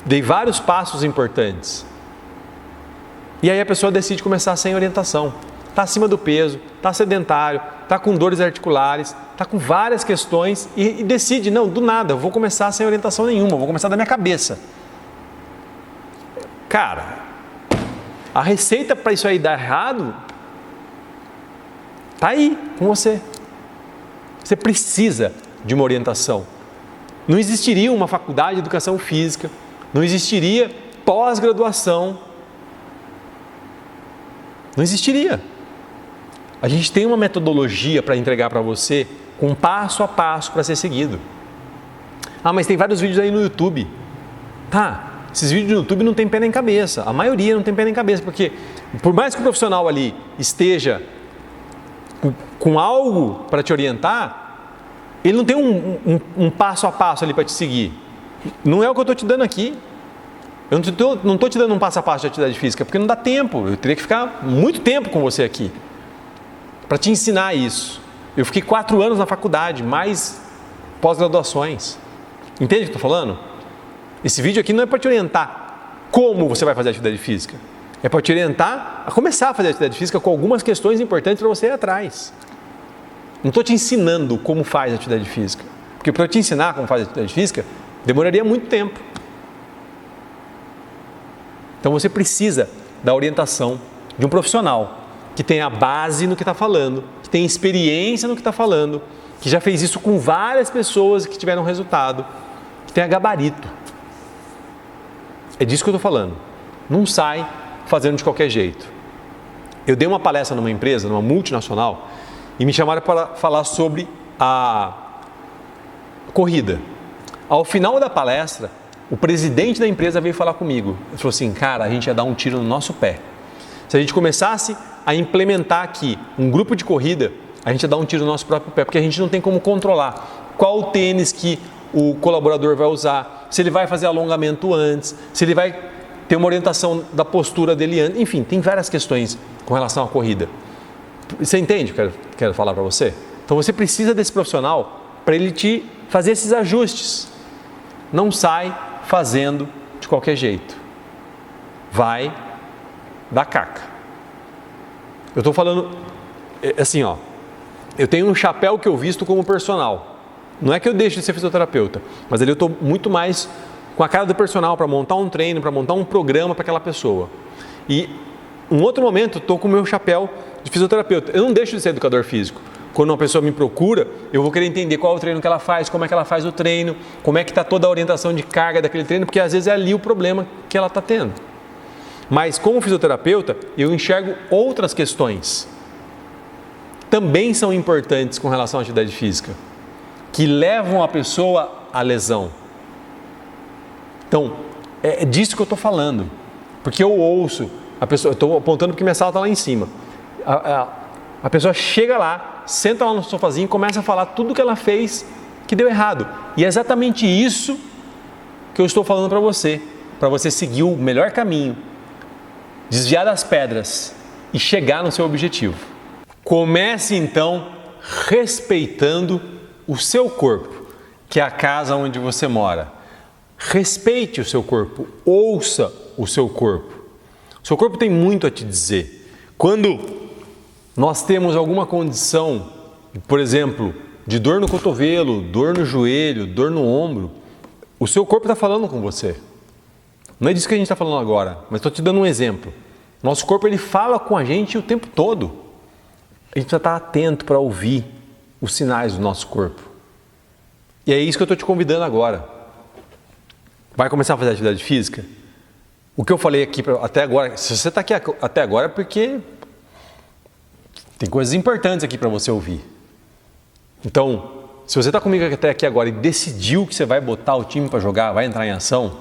Dei vários passos importantes. E aí a pessoa decide começar sem orientação. Está acima do peso, está sedentário, está com dores articulares, está com várias questões e decide, não, do nada, eu vou começar sem orientação nenhuma, vou começar da minha cabeça. Cara, a receita para isso aí dar errado está aí com você. Você precisa de uma orientação. Não existiria uma faculdade de educação física, não existiria pós-graduação, não existiria. A gente tem uma metodologia para entregar para você com passo a passo para ser seguido. Ah, mas tem vários vídeos aí no YouTube. Tá, esses vídeos no YouTube não tem pé nem cabeça. A maioria não tem pé nem cabeça, porque por mais que o profissional ali esteja com algo para te orientar, ele não tem um passo a passo ali para te seguir. Não é o que eu estou te dando aqui. Eu não estou te dando um passo a passo de atividade física, porque não dá tempo. Eu teria que ficar muito tempo com você aqui para te ensinar isso. Eu fiquei 4 anos na faculdade, mais pós-graduações. Entende o que eu estou falando? Esse vídeo aqui não é para te orientar como você vai fazer atividade física. É para te orientar a começar a fazer atividade física com algumas questões importantes para você ir atrás. Não estou te ensinando como faz atividade física. Porque para eu te ensinar como faz atividade física, demoraria muito tempo. Então você precisa da orientação de um profissional que tem a base no que está falando, que tem experiência no que está falando, que já fez isso com várias pessoas que tiveram resultado, que tenha gabarito. É disso que eu estou falando. Não sai fazendo de qualquer jeito. Eu dei uma palestra numa empresa, numa multinacional, e me chamaram para falar sobre a corrida. Ao final da palestra, o presidente da empresa veio falar comigo. Ele falou assim, cara, a gente ia dar um tiro no nosso pé. Se a gente começasse a implementar aqui um grupo de corrida, a gente ia dar um tiro no nosso próprio pé, porque a gente não tem como controlar qual o tênis que o colaborador vai usar, se ele vai fazer alongamento antes, se ele vai ter uma orientação da postura dele antes, enfim, tem várias questões com relação à corrida. Você entende o que eu quero falar para você? Então você precisa desse profissional para ele te fazer esses ajustes. Não sai fazendo de qualquer jeito. Vai dar caca. Eu estou falando assim, ó. Eu tenho um chapéu que eu visto como personal. Não é que eu deixe de ser fisioterapeuta, mas ali eu estou muito mais com a cara do personal para montar um treino, para montar um programa para aquela pessoa. E em outro momento, estou com o meu chapéu de fisioterapeuta. Eu não deixo de ser educador físico. Quando uma pessoa me procura, eu vou querer entender qual é o treino que ela faz, como é que ela faz o treino, como é que está toda a orientação de carga daquele treino, porque às vezes é ali o problema que ela está tendo. Mas como fisioterapeuta, eu enxergo outras questões. Também são importantes com relação à atividade física, que levam a pessoa à lesão. Então, é disso que eu estou falando. Porque eu ouço a pessoa, eu estou apontando porque minha sala está lá em cima. A pessoa chega lá, senta lá no sofazinho e começa a falar tudo que ela fez que deu errado. E é exatamente isso que eu estou falando para você seguir o melhor caminho, desviar das pedras e chegar no seu objetivo. Comece então respeitando o seu corpo, que é a casa onde você mora. Respeite o seu corpo, ouça o seu corpo. O seu corpo tem muito a te dizer. Quando nós temos alguma condição, por exemplo, de dor no cotovelo, dor no joelho, dor no ombro, o seu corpo está falando com você. Não é disso que a gente está falando agora, mas estou te dando um exemplo. Nosso corpo ele fala com a gente o tempo todo. A gente precisa estar atento para ouvir os sinais do nosso corpo. E é isso que eu estou te convidando agora. Vai começar a fazer atividade física? O que eu falei aqui até agora, se você está aqui até agora é porque tem coisas importantes aqui para você ouvir. Então, se você está comigo até aqui agora e decidiu que você vai botar o time para jogar, vai entrar em ação,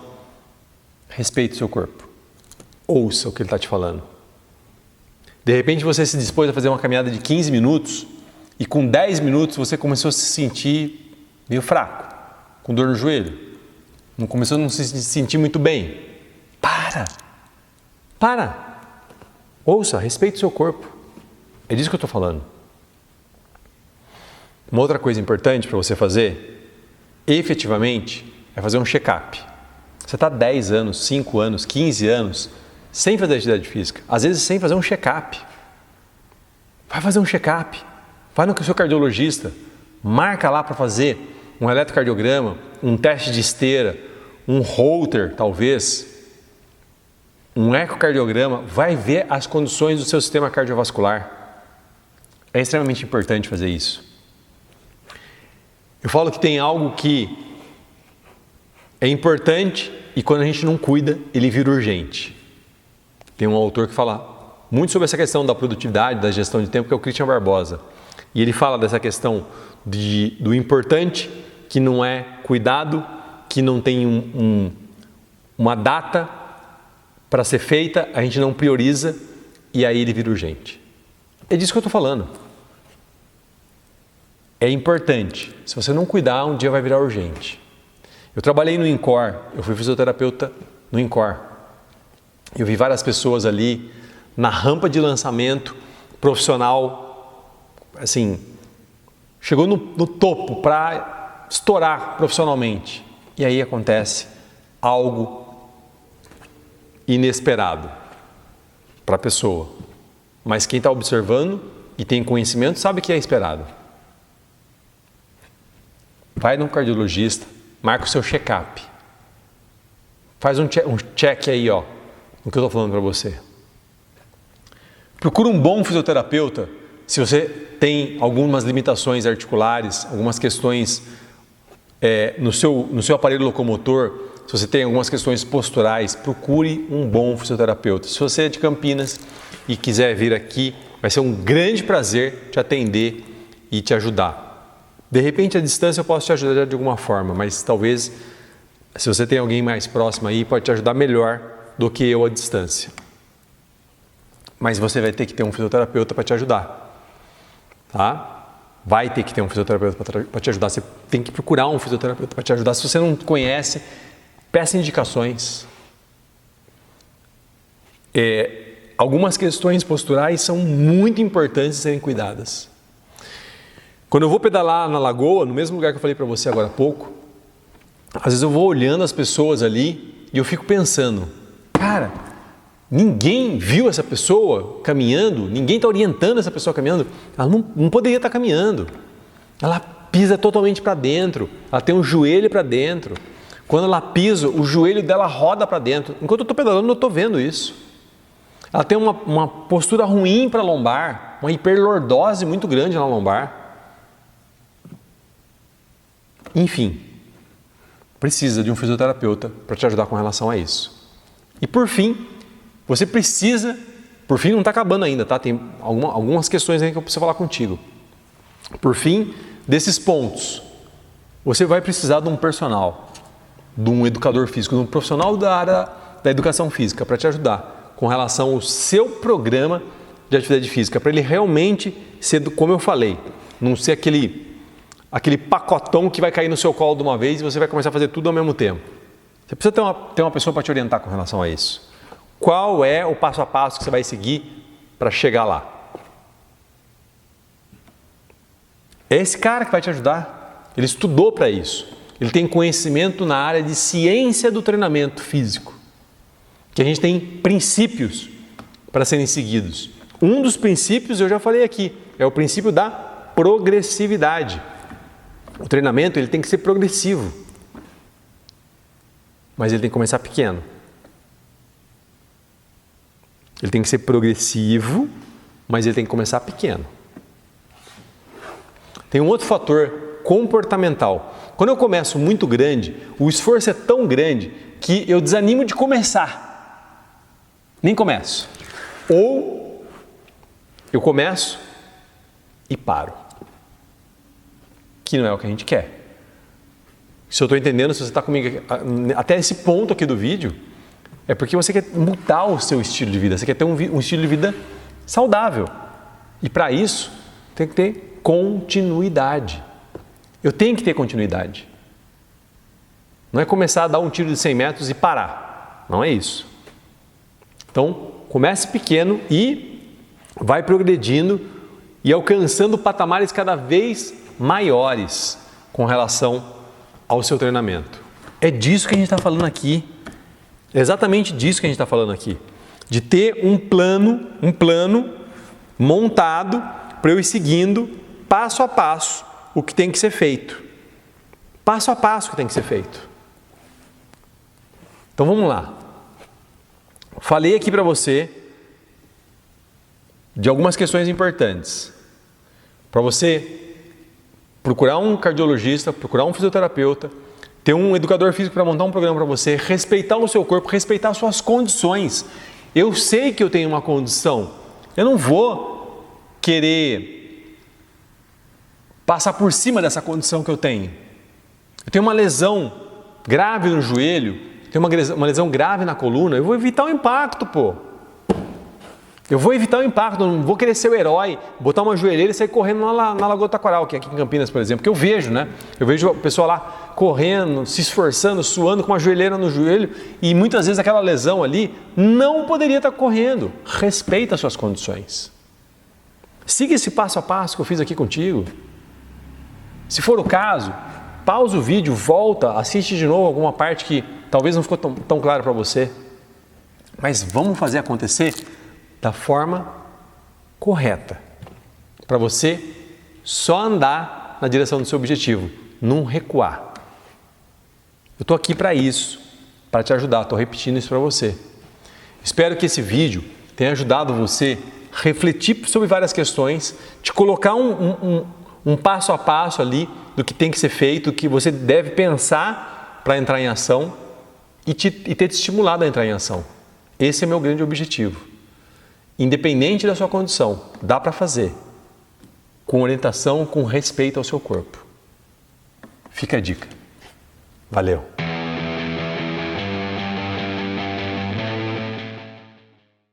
respeite o seu corpo. Ouça o que ele está te falando. De repente você se dispôs a fazer uma caminhada de 15 minutos e com 10 minutos você começou a se sentir meio fraco, com dor no joelho. Não começou a não se sentir muito bem. Para. Ouça, respeite o seu corpo. É disso que eu estou falando. Uma outra coisa importante para você fazer, efetivamente, é fazer um check-up. Você está 10 anos, 5 anos, 15 anos sem fazer atividade física, às vezes sem fazer um check-up. Vai fazer um check-up, vai no seu cardiologista, marca lá para fazer um eletrocardiograma, um teste de esteira, um Holter talvez, um ecocardiograma, vai ver as condições do seu sistema cardiovascular. É extremamente importante fazer isso. Eu falo que tem algo que é importante e quando a gente não cuida, ele vira urgente. Tem um autor que fala muito sobre essa questão da produtividade, da gestão de tempo, que é o Christian Barbosa. E ele fala dessa questão do importante que não é cuidado, que não tem uma data para ser feita, a gente não prioriza e aí ele vira urgente. É disso que eu estou falando. É importante. Se você não cuidar, um dia vai virar urgente. Eu trabalhei no INCOR, eu fui fisioterapeuta no INCOR. Eu vi várias pessoas ali na rampa de lançamento profissional, assim, chegou no topo para estourar profissionalmente. E aí acontece algo inesperado para a pessoa. Mas quem está observando e tem conhecimento sabe que é esperado. Vai no cardiologista, marca o seu check-up. Faz um check aí, ó, no que eu estou falando para você. Procura um bom fisioterapeuta se você tem algumas limitações articulares, algumas questões no seu aparelho locomotor, se você tem algumas questões posturais, procure um bom fisioterapeuta. Se você é de Campinas e quiser vir aqui, vai ser um grande prazer te atender e te ajudar. De repente, à distância eu posso te ajudar de alguma forma, mas talvez, se você tem alguém mais próximo aí, pode te ajudar melhor do que eu à distância. Mas você vai ter que ter um fisioterapeuta para te ajudar, tá? Vai ter que ter um fisioterapeuta para te ajudar. Você tem que procurar um fisioterapeuta para te ajudar. Se você não conhece, peça indicações. Algumas questões posturais são muito importantes de serem cuidadas. Quando eu vou pedalar na lagoa, no mesmo lugar que eu falei para você agora há pouco, às vezes eu vou olhando as pessoas ali e eu fico pensando, cara, ninguém viu essa pessoa caminhando, ninguém está orientando essa pessoa caminhando, ela não poderia estar caminhando. Ela pisa totalmente para dentro, ela tem um joelho para dentro. Quando ela pisa, o joelho dela roda para dentro. Enquanto eu estou pedalando, eu estou vendo isso. Ela tem uma postura ruim para a lombar, uma hiperlordose muito grande na lombar. Enfim, precisa de um fisioterapeuta para te ajudar com relação a isso. E por fim, você precisa, por fim não está acabando ainda, tá? Tem algumas questões aí que eu preciso falar contigo. Por fim, desses pontos, você vai precisar de um personal, de um educador físico, de um profissional da área da educação física para te ajudar com relação ao seu programa de atividade física, para ele realmente ser, como eu falei, não ser aquele pacotão que vai cair no seu colo de uma vez e você vai começar a fazer tudo ao mesmo tempo. Você precisa ter uma pessoa para te orientar com relação a isso. Qual é o passo a passo que você vai seguir para chegar lá? É esse cara que vai te ajudar. Ele estudou para isso. Ele tem conhecimento na área de ciência do treinamento físico. Que a gente tem princípios para serem seguidos. Um dos princípios, eu já falei aqui, é o princípio da progressividade. O treinamento ele tem que ser progressivo, mas ele tem que começar pequeno. Ele tem que ser progressivo, mas ele tem que começar pequeno. Tem um outro fator comportamental. Quando eu começo muito grande, o esforço é tão grande que eu desanimo de começar. Nem começo. Ou eu começo e paro. Que não é o que a gente quer. Se eu estou entendendo, se você está comigo até esse ponto aqui do vídeo, é porque você quer mudar o seu estilo de vida, você quer ter um estilo de vida saudável. E para isso, tem que ter continuidade. Eu tenho que ter continuidade. Não é começar a dar um tiro de 100 metros e parar. Não é isso. Então, comece pequeno e vai progredindo e alcançando patamares cada vez maiores com relação ao seu treinamento. É disso que a gente está falando aqui. É exatamente disso que a gente está falando aqui. De ter um plano montado para eu ir seguindo passo a passo o que tem que ser feito. Passo a passo o que tem que ser feito. Então vamos lá. Falei aqui para você de algumas questões importantes. Para você procurar um cardiologista, procurar um fisioterapeuta, ter um educador físico para montar um programa para você, respeitar o seu corpo, respeitar as suas condições. Eu sei que eu tenho uma condição. Eu não vou querer passar por cima dessa condição que eu tenho. Eu tenho uma lesão grave no joelho, tenho uma lesão grave na coluna, eu vou evitar o impacto, pô. Eu vou evitar o impacto, não vou querer ser o herói, botar uma joelheira e sair correndo na Lagoa Taquaral, que é aqui em Campinas, por exemplo, que eu vejo, né? Eu vejo o pessoal lá correndo, se esforçando, suando com uma joelheira no joelho e muitas vezes aquela lesão ali não poderia estar correndo. Respeita as suas condições. Siga esse passo a passo que eu fiz aqui contigo. Se for o caso, pausa o vídeo, volta, assiste de novo alguma parte que talvez não ficou tão claro para você. Mas vamos fazer acontecer da forma correta, para você só andar na direção do seu objetivo, não recuar. Eu estou aqui para isso, para te ajudar, estou repetindo isso para você. Espero que esse vídeo tenha ajudado você a refletir sobre várias questões, te colocar um passo a passo ali do que tem que ser feito, do que você deve pensar para entrar em ação e ter te estimulado a entrar em ação. Esse é meu grande objetivo. Independente da sua condição, dá para fazer, com orientação, com respeito ao seu corpo. Fica a dica. Valeu!